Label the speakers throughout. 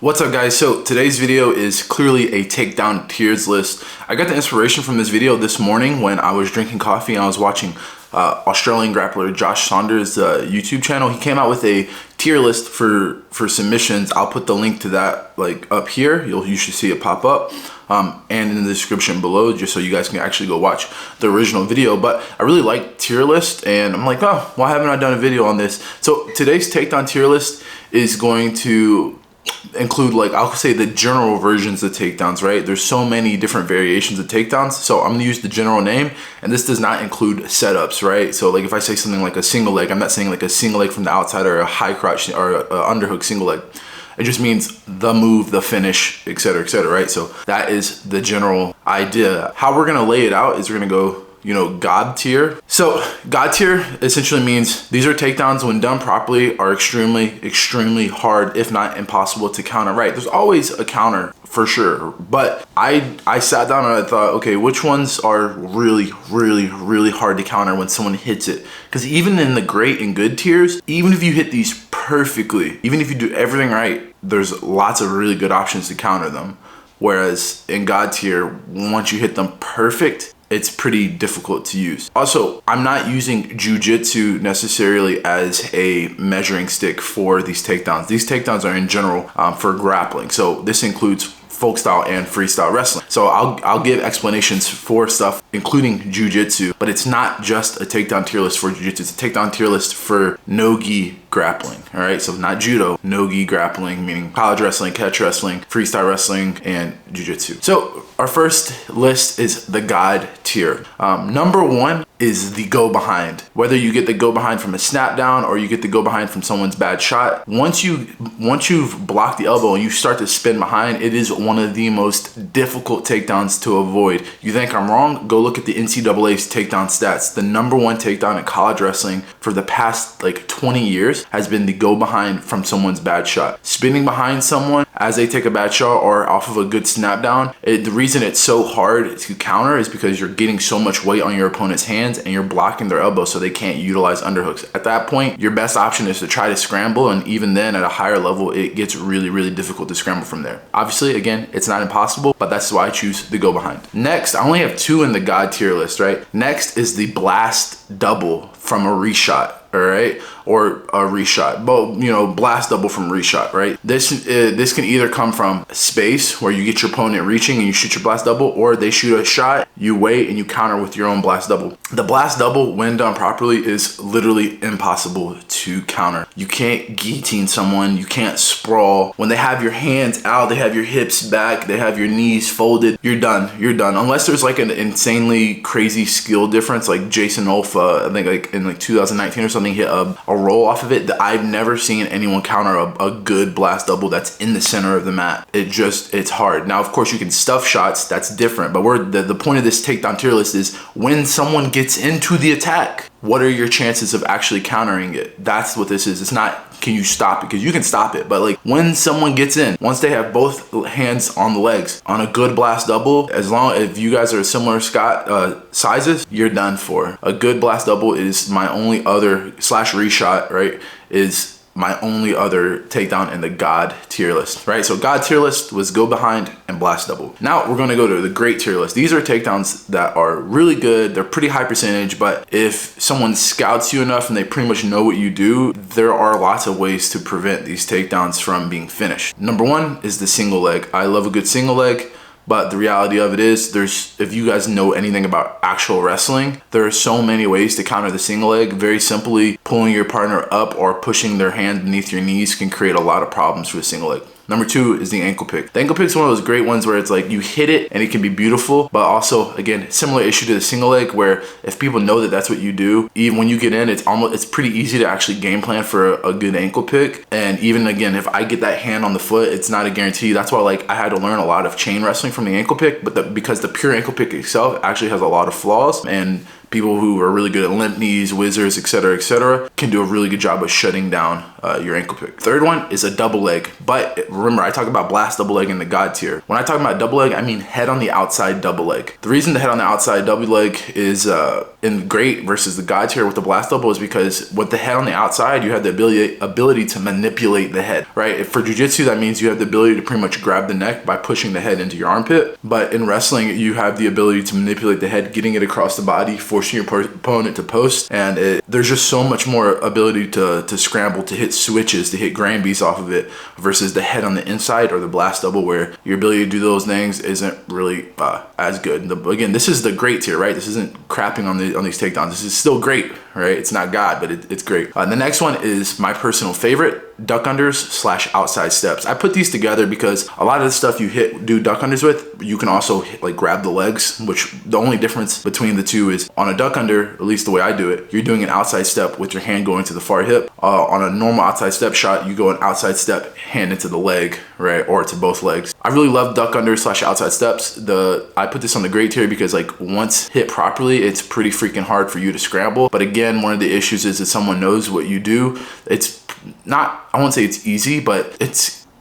Speaker 1: What's up guys? So today's video is clearly a takedown tiers list. I got the inspiration from this video this morning when I was drinking coffee and I was watching Australian grappler Josh Saunders' YouTube channel. He came out with a tier list for submissions. I'll put the link to that like up here. You should see it pop up and in the description below, just so you guys can actually go watch the original video. But I really like tier list and I'm like, oh, why haven't I done a video on this? So today's takedown tier list is going to include, like, I'll say the general versions of takedowns, right? There's so many different variations of takedowns, so I'm gonna use the general name, and this does not include setups, right? So like if I say something like a single leg, I'm not saying like a single leg from the outside or a high crotch or a underhook single leg. It just means the move, the finish, etc., right? So that is the general idea. How we're gonna lay it out is we're gonna go, you know, God tier. So God tier essentially means these are takedowns when done properly are extremely hard, if not impossible to counter, right? There's always a counter for sure, but I sat down and I thought, okay, which ones are really hard to counter when someone hits it? Because even in the great and good tiers, even if you hit these perfectly, even if you do everything right, there's lots of really good options to counter them. Whereas in God tier, once you hit them perfect, it's pretty difficult to use. Also, I'm not using Jiu-Jitsu necessarily as a measuring stick for these takedowns. These takedowns are in general for grappling. So this includes folk style and freestyle wrestling. So I'll give explanations for stuff, including Jiu-Jitsu, but it's not just a takedown tier list for Jiu-Jitsu. It's a takedown tier list for no-gi grappling, all right? So not judo, no-gi grappling, meaning college wrestling, catch wrestling, freestyle wrestling, and Jiu-Jitsu. So our first list is the God tier. Number one is the go behind. Whether you get the go behind from a snap down or you get the go behind from someone's bad shot, once you've blocked the elbow and you start to spin behind, it is one of the most difficult takedowns to avoid. You think I'm wrong? Go look at the NCAA's takedown stats. The number one takedown in college wrestling for the past like 20 years has been the go behind from someone's bad shot. Spinning behind someone as they take a bad shot or off of a good snap down, the reason it's so hard to counter is because you're getting so much weight on your opponent's hands and you're blocking their elbow so they can't utilize underhooks. At that point, your best option is to try to scramble, and even then at a higher level, it gets really difficult to scramble from there. Obviously, again, it's not impossible, but that's why I choose the go behind. Next, I only have two in the God tier list, right? Next is the blast double from a reshot. All right, or a reshot, but you know, blast double from reshot, right? This can either come from space where you get your opponent reaching and you shoot your blast double, or they shoot a shot, you wait and you counter with your own blast double. The blast double, when done properly, is literally impossible to counter. You can't guillotine someone, you can't sprawl. When they have your hands out, they have your hips back, they have your knees folded, you're done. Unless there's like an insanely crazy skill difference, like Jason Olfa, I think like in like 2019 or something, hit a roll off of it. I've never seen anyone counter a good blast double that's in the center of the mat. It's hard. Now, of course, you can stuff shots, that's different, but the point of this takedown tier list is when someone gets into the attack, what are your chances of actually countering it? That's what this is. It's not, can you stop it? Because you can stop it, but like when someone gets in, once they have both hands on the legs on a good blast double, if you guys are similar sizes, you're done for. A good blast double is my only other slash reshot, right? Is my only other takedown in the God tier list, right? So God tier list was go behind and blast double. Now we're gonna go to the great tier list. These are takedowns that are really good. They're pretty high percentage, but if someone scouts you enough and they pretty much know what you do, there are lots of ways to prevent these takedowns from being finished. Number one is the single leg. I love a good single leg. But the reality of it is, if you guys know anything about actual wrestling, there are so many ways to counter the single leg. Very simply, pulling your partner up or pushing their hand beneath your knees can create a lot of problems for a single leg. Number two is the ankle pick. The ankle pick is one of those great ones where it's like you hit it and it can be beautiful, but also, again, similar issue to the single leg where if people know that that's what you do, even when you get in, it's pretty easy to actually game plan for a good ankle pick. And even again, if I get that hand on the foot, it's not a guarantee. That's why like I had to learn a lot of chain wrestling from the ankle pick, but because the pure ankle pick itself actually has a lot of flaws, and people who are really good at limp knees, whizzers, etc., can do a really good job of shutting down your ankle pick. Third one is a double leg. But remember, I talk about blast double leg in the God tier. When I talk about double leg, I mean head on the outside double leg. The reason the head on the outside double leg is in great versus the God tier with the blast double is because with the head on the outside, you have the ability to manipulate the head, right? For jiu-jitsu, that means you have the ability to pretty much grab the neck by pushing the head into your armpit. But in wrestling, you have the ability to manipulate the head, getting it across the body, forcing your opponent to post. And there's just so much more ability to scramble, to hit switches, to hit Granbies off of it versus the head on the inside or the blast double, where your ability to do those things isn't really as good. Again, this is the great tier, right? This isn't crapping on these takedowns. This is still great, right? It's not God, but it's great. The next one is my personal favorite, duck unders / outside steps. I put these together because a lot of the stuff you do duck unders with, you can also like grab the legs, which the only difference between the two is on a duck under, at least the way I do it, you're doing an outside step with your hand going to the far hip. On a normal outside step shot, you go an outside step, hand into the leg, right? Or to both legs. I really love duck unders / outside steps. I put this on the great tier because like once hit properly, it's pretty freaking hard for you to scramble. But again, one of the issues is that someone knows what you do. It's not, I won't say it's easy, but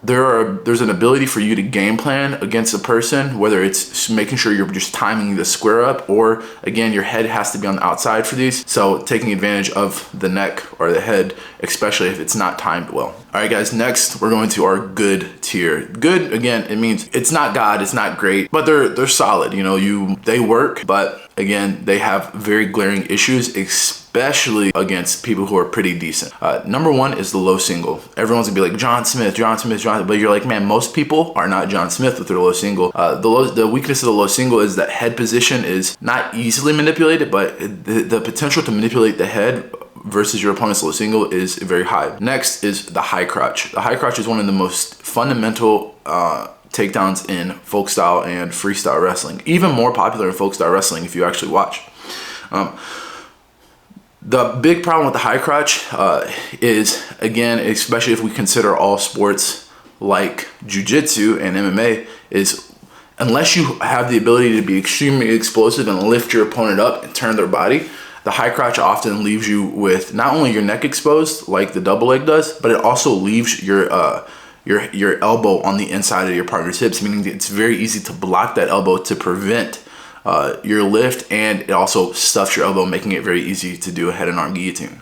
Speaker 1: there's an ability for you to game plan against a person, whether it's making sure you're just timing the square up, or again, your head has to be on the outside for these. So taking advantage of the neck or the head, especially if it's not timed well. All right, guys, next we're going to our good tier. Good, again, it means it's not God, it's not great, but they're solid. You know, they work, but again, they have very glaring issues, especially against people who are pretty decent. Number one is the low single. Everyone's gonna be like, John Smith, but you're like, man, most people are not John Smith with their low single. The weakness of the low single is that head position is not easily manipulated, but the potential to manipulate the head versus your opponent's low single is very high. Next is the high crotch. The high crotch is one of the most fundamental takedowns in folk style and freestyle wrestling. Even more popular in folk style wrestling if you actually watch. The big problem with the high crotch is, again, especially if we consider all sports like Jiu-Jitsu and MMA, is unless you have the ability to be extremely explosive and lift your opponent up and turn their body, the high crotch often leaves you with not only your neck exposed like the double leg does, but it also leaves your elbow on the inside of your partner's hips, meaning it's very easy to block that elbow to prevent your lift, and it also stuffs your elbow, making it very easy to do a head and arm guillotine.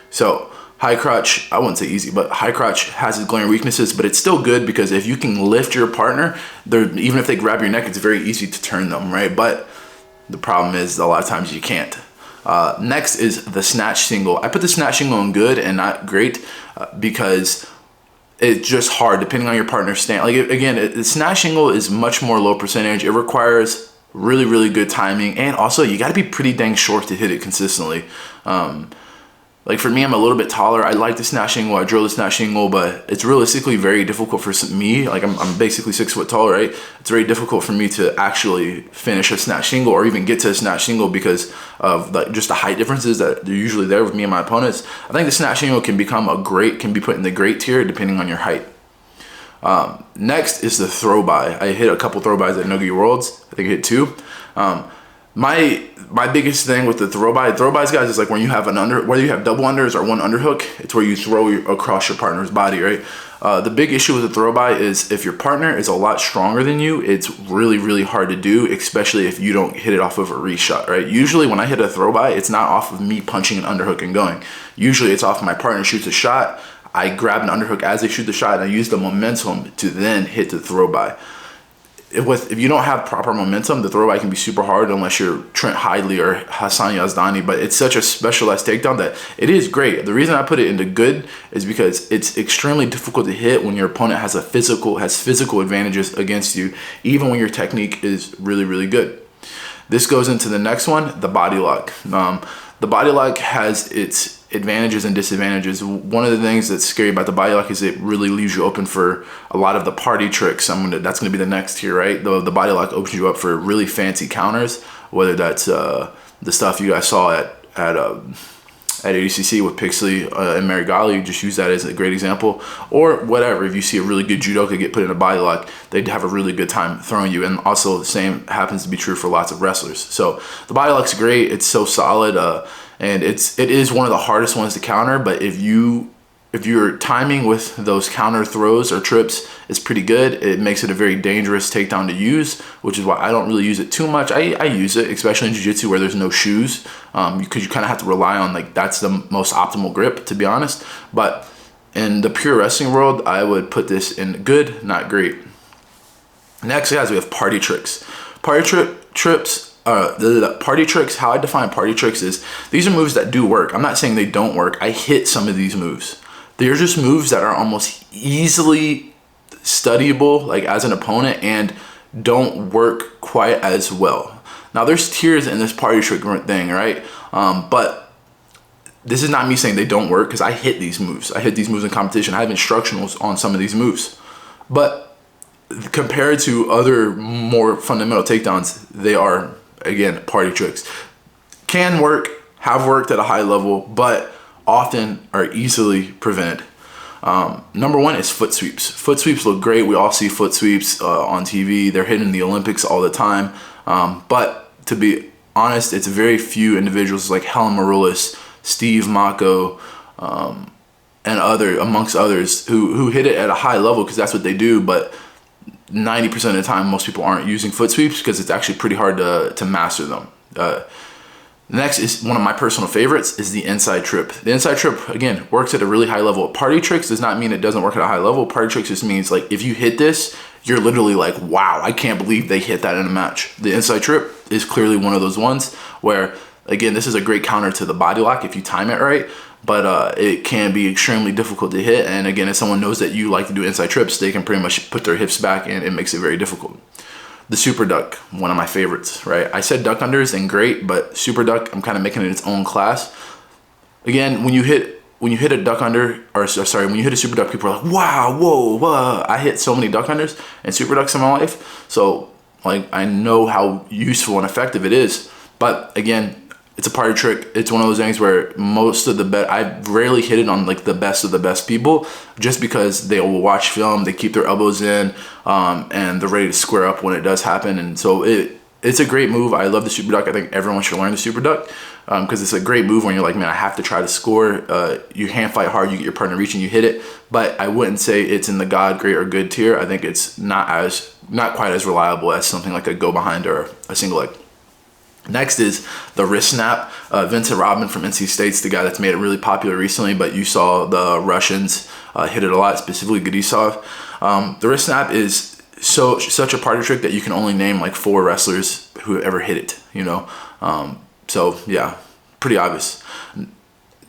Speaker 1: So high crotch, I wouldn't say easy, but high crotch has its glaring weaknesses, but it's still good because if you can lift your partner, even if they grab your neck, it's very easy to turn them, right? But the problem is a lot of times you can't. Next is the snatch single. I put the snatch single in good and not great because it's just hard depending on your partner's stance. Like again, the snatch single is much more low percentage. It requires really, really good timing, and also you got to be pretty dang short to hit it consistently. Like for me, I'm a little bit taller. I like the snatch single. I drill the snatch single, but it's realistically very difficult for me. Like I'm basically 6 foot tall, right? It's very difficult for me to actually finish a snatch single or even get to a snatch single because of just the height differences that they're usually there with me and my opponents. I think the snatch single can be put in the great tier depending on your height. Next is the throw by. I hit a couple throw bys at Nogi Worlds. I think I hit 2. My biggest thing with the throw bys, guys, is like when you have whether you have double unders or one underhook, it's where you throw across your partner's body, right? The big issue with the throw by is if your partner is a lot stronger than you, it's really, really hard to do, especially if you don't hit it off of a reshot, right? Usually when I hit a throw by, it's not off of me punching an underhook and going. Usually it's off my partner shoots a shot, I grab an underhook as they shoot the shot, and I use the momentum to then hit the throw by. If you don't have proper momentum, the throw by can be super hard unless you're Trent Hidley or Hassan Yazdani, but it's such a specialized takedown that it is great. The reason I put it into good is because it's extremely difficult to hit when your opponent has physical advantages against you, even when your technique is really, really good. This goes into the next one, the body lock. The body lock has its advantages and disadvantages. One of the things that's scary about the body lock is it really leaves you open for a lot of the party tricks. That's going to be the next tier, right? The body lock opens you up for really fancy counters, whether that's the stuff you guys saw at ADCC with Pixley and Marigali. You just use that as a great example, or whatever. If you see a really good judoka get put in a body lock, they'd have a really good time throwing you. And also the same happens to be true for lots of wrestlers. So the body lock's great. It's so solid. And it is one of the hardest ones to counter, but if your timing with those counter throws or trips is pretty good, it makes it a very dangerous takedown to use, which is why I don't really use it too much. I use it, especially in jiu-jitsu where there's no shoes, because you kind of have to rely on, like, that's the most optimal grip, to be honest. But in the pure wrestling world, I would put this in good, not great. Next, guys, we have party tricks. Party tricks, how I define party tricks is these are moves that do work. I'm not saying they don't work. I hit some of these moves. They're just moves that are almost easily studyable, like, as an opponent, and don't work quite as well. Now, there's tiers in this party trick thing, right? But this is not me saying they don't work, because I hit these moves. I hit these moves in competition. I have instructionals on some of these moves. But compared to other more fundamental takedowns, they are, again, party tricks. Can work, have worked at a high level, but often are easily prevented. Number one is foot sweeps. Foot sweeps look great. We all see foot sweeps on TV. They're hitting the Olympics all the time. But to be honest, it's very few individuals like Helen Maroulis, Steve Mako, and amongst others who hit it at a high level, because that's what they do. But 90% of the time, most people aren't using foot sweeps because it's actually pretty hard to master them. Next is one of my personal favorites, is the inside trip. The inside trip, again, works at a really high level. Party tricks does not mean it doesn't work at a high level. Party tricks just means, like, if you hit this, you're literally like, wow, I can't believe they hit that in a match. The inside trip is clearly one of those ones where, again, this is a great counter to the body lock if you time it right, but it can be extremely difficult to hit. And again, if someone knows that you like to do inside trips, they can pretty much put their hips back, and it makes it very difficult. The super duck, one of my favorites, right? I said duck unders and great, but super duck, I'm kind of making it its own class. Again, when you hit a duck under, or sorry, when you hit a super duck, people are like, wow, whoa. I hit so many duck unders and super ducks in my life, so, like, I know how useful and effective it is. But again, it's a party trick. It's one of those things where most of the best, I rarely hit it on, like, the best of the best people, just because they will watch film, they keep their elbows in, and they're ready to square up when it does happen. And so it's a great move. I love the super duck. I think everyone should learn the super duck, because it's a great move when you're like, man, I have to try to score. You hand fight hard, you get your partner reaching, you hit it. But I wouldn't say it's in the God, great, or good tier. I think it's not quite as reliable as something like a go behind or a single leg. Next is the wrist snap. Vincent Rodman from NC State's the guy that's made it really popular recently, but you saw the Russians hit it a lot, specifically Gudisov. The wrist snap is such a party trick that you can only name like 4 wrestlers who ever hit it, you know? So yeah, pretty obvious.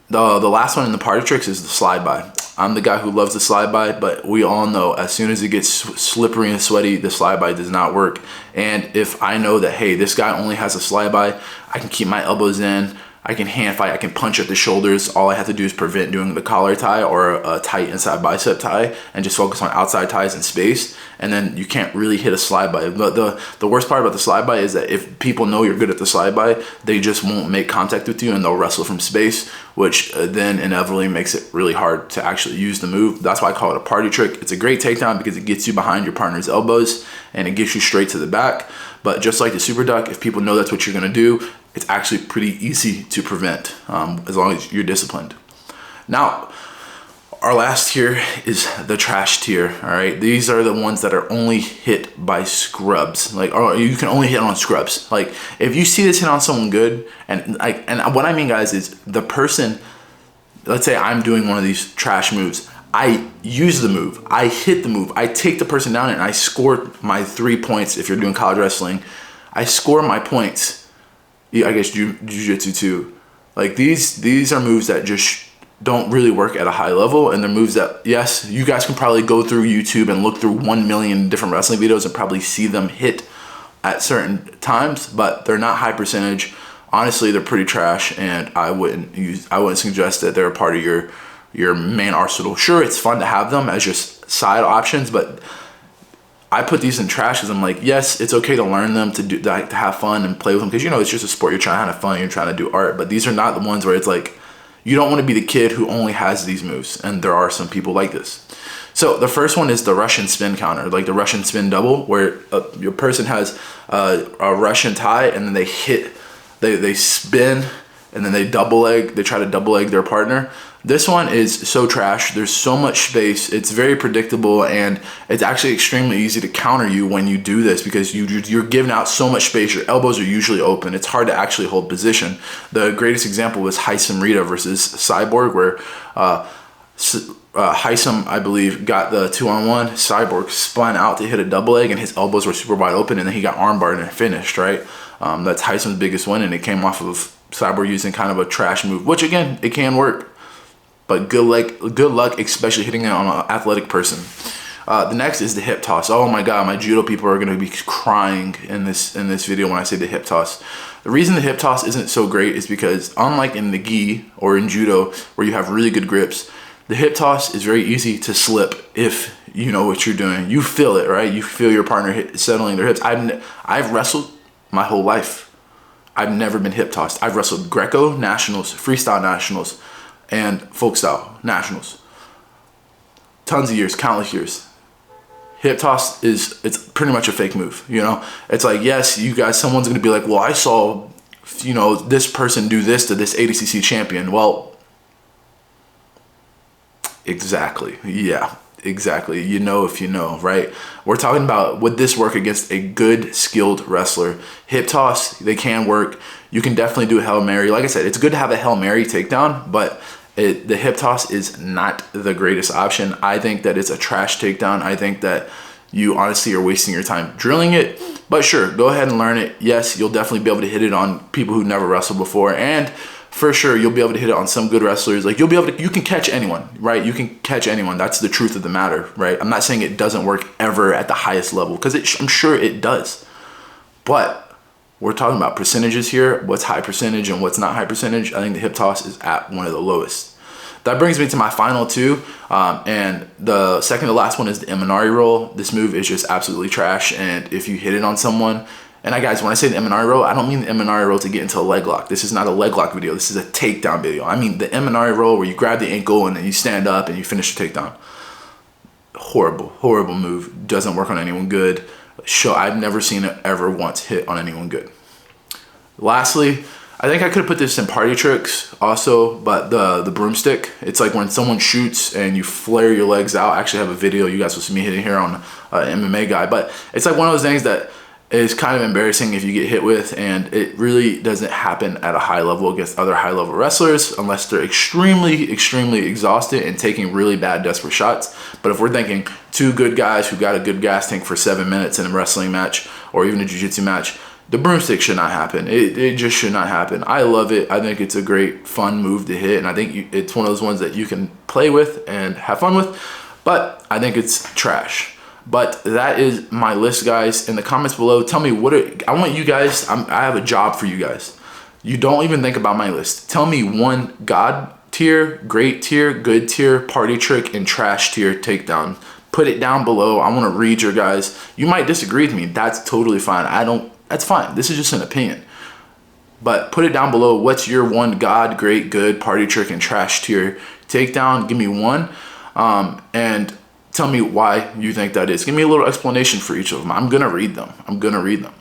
Speaker 1: The last one in the party tricks is the slide by. I'm the guy who loves the slide by, but we all know as soon as it gets slippery and sweaty, the slide by does not work. And if I know that, hey, this guy only has a slide by, I can keep my elbows in, I can hand fight, I can punch at the shoulders. All I have to do is prevent doing the collar tie or a tight inside bicep tie and just focus on outside ties and space. And then you can't really hit a slide by. But the worst part about the slide by is that if people know you're good at the slide by, they just won't make contact with you and they'll wrestle from space, which then inevitably makes it really hard to actually use the move. That's why I call it a party trick. It's a great takedown because it gets you behind your partner's elbows and it gets you straight to the back. But just like the super duck, if people know that's what you're gonna do, it's actually pretty easy to prevent as long as you're disciplined. Now, our last tier is the trash tier, all right? These are the ones that are only hit by scrubs. Like, or you can only hit on scrubs. Like, if you see this hit on someone good, and what I mean, guys, is the person, let's say I'm doing one of these trash moves. I use the move, I hit the move, I take the person down and I score my 3 points. If you're doing college wrestling, I score my points. I guess jiu-jitsu too. Like these are moves that just don't really work at a high level, and they're moves that, yes, you guys can probably go through YouTube and look through 1 million different wrestling videos and probably see them hit at certain times, but they're not high percentage. Honestly, they're pretty trash, and I wouldn't suggest that they're a part of your main arsenal. Sure, it's fun to have them as just side options, but I put these in trash because I'm like, yes, it's okay to learn them, to have fun and play with them, because you know it's just a sport. You're trying to have fun, you're trying to do art, but these are not the ones where it's like you don't want to be the kid who only has these moves, and there are some people like this. So the first one is the Russian spin counter, like the Russian spin double, where your person has a Russian tie and then they spin and then they try to double leg their partner. This one is so trash. There's so much space. It's very predictable, and it's actually extremely easy to counter you when you do this because you're giving out so much space. Your elbows are usually open. It's hard to actually hold position. The greatest example was Haisam Rita versus Cyborg, where Haisam, I believe, got the 2-on-1. Cyborg spun out to hit a double leg, and his elbows were super wide open, and then he got armbarred and finished, right? That's Haisam's biggest win, and it came off of Cyborg using kind of a trash move, which again, it can work. But good luck, especially hitting it on an athletic person. The next is the hip toss. Oh my God, my judo people are gonna be crying in this video when I say the hip toss. The reason the hip toss isn't so great is because unlike in the gi or in judo where you have really good grips, the hip toss is very easy to slip if you know what you're doing. You feel it, right? You feel your partner settling their hips. I've wrestled my whole life. I've never been hip tossed. I've wrestled Greco nationals, freestyle nationals, and folk style nationals. Tons of years, countless years. Hip toss it's pretty much a fake move, you know? It's like, yes, you guys, someone's gonna be like, well, I saw, you know, this person do this to this ADCC champion. Well, exactly, yeah, exactly. You know if you know, right? We're talking about, would this work against a good, skilled wrestler? Hip toss, they can work. You can definitely do a Hail Mary. Like I said, it's good to have a Hail Mary takedown, but the hip toss is not the greatest option. I think that it's a trash takedown. I think that you honestly are wasting your time drilling it. But sure, go ahead and learn it. Yes, you'll definitely be able to hit it on people who never wrestled before, and for sure you'll be able to hit it on some good wrestlers. Like you can catch anyone, right? You can catch anyone. That's the truth of the matter, right? I'm not saying it doesn't work ever at the highest level, because I'm sure it does. But we're talking about percentages here, what's high percentage and what's not high percentage. I think the hip toss is at one of the lowest. That brings me to my final two, and the second to last one is the Imanari Roll. This move is just absolutely trash, and if you hit it on someone, and guys, when I say the Imanari Roll, I don't mean the Imanari Roll to get into a leg lock. This is not a leg lock video. This is a takedown video. I mean the Imanari Roll where you grab the ankle and then you stand up and you finish the takedown. Horrible, horrible move. Doesn't work on anyone good. I've never seen it ever once hit on anyone good. Lastly, I think I could have put this in party tricks also, but the broomstick, it's like when someone shoots and you flare your legs out. I actually have a video you guys will see me hitting here on MMA guy, but it's like one of those things that is kind of embarrassing if you get hit with, and it really doesn't happen at a high level against other high level wrestlers unless they're extremely, extremely exhausted and taking really bad, desperate shots. But if we're thinking two good guys who got a good gas tank for 7 minutes in a wrestling match or even a jiu-jitsu match, the broomstick should not happen. It just should not happen. I love it. I think it's a great, fun move to hit, and I think it's one of those ones that you can play with and have fun with, but I think it's trash. But that is my list, guys. In the comments below, tell me I want you guys, I have a job for you guys. You don't even think about my list. Tell me one God tier, great tier, good tier, party trick, and trash tier takedown. Put it down below. I want to read your guys. You might disagree with me. That's totally fine. That's fine. This is just an opinion. But put it down below. What's your one God, great, good, party trick, and trash tier takedown? Give me one. And tell me why you think that is. Give me a little explanation for each of them. I'm gonna read them.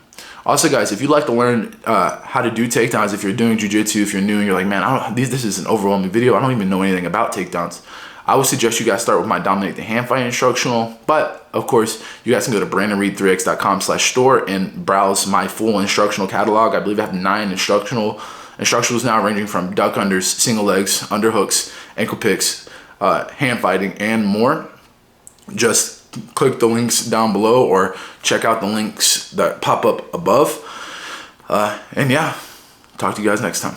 Speaker 1: Also, guys, if you'd like to learn how to do takedowns, if you're doing jiu-jitsu, if you're new and you're like, man, this is an overwhelming video, I don't even know anything about takedowns, I would suggest you guys start with my Dominate the Hand Fight instructional. But of course, you guys can go to brandonreed3x.com/store and browse my full instructional catalog. I believe I have 9 instructionals now, ranging from duck unders, single legs, underhooks, ankle picks, hand fighting, and more. Just click the links down below or check out the links that pop up above. And yeah, talk to you guys next time.